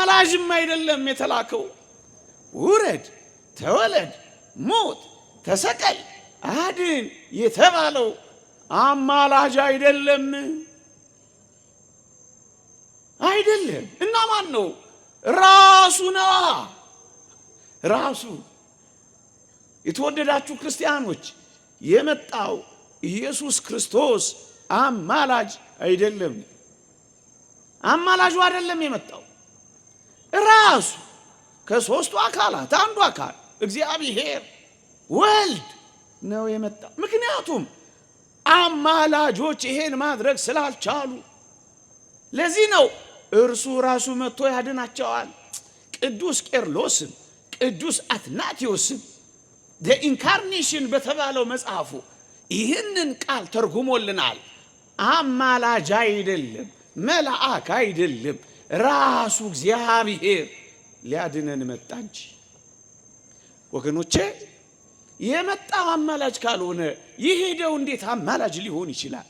አማላጅም አይደለም የተላከው። ውረድ፣ ተወለድ፣ ሞት፣ ተሰቀል፣ አድን የተባለው አማላጅ አይደለም አይደለም። እና ማን ነው? ራሱ ነው። ራሱ። የተወደዳችሁ ክርስቲያኖች የመጣው ኢየሱስ ክርስቶስ አማላጅ አይደለም። አማላጁ አይደለም የመጣው ራሱ ከሦስቱ አካላት አንዱ አካል እግዚአብሔር ወልድ ነው የመጣው። ምክንያቱም አማላጆች ይሄን ማድረግ ስላልቻሉ ለዚህ ነው እርሱ ራሱ መጥቶ ያድናቸዋል። ቅዱስ ቄርሎስም ቅዱስ አትናቴዎስም ኢንካርኔሽን በተባለው መጽሐፉ ይህንን ቃል ተርጉሞልናል። አማላጅ አይደለም፣ መልአክ አይደለም፣ ራሱ እግዚአብሔር ሊያድነን መጣ እንጂ። ወገኖቼ የመጣው አማላጅ ካልሆነ የሄደው እንዴት አማላጅ ሊሆን ይችላል?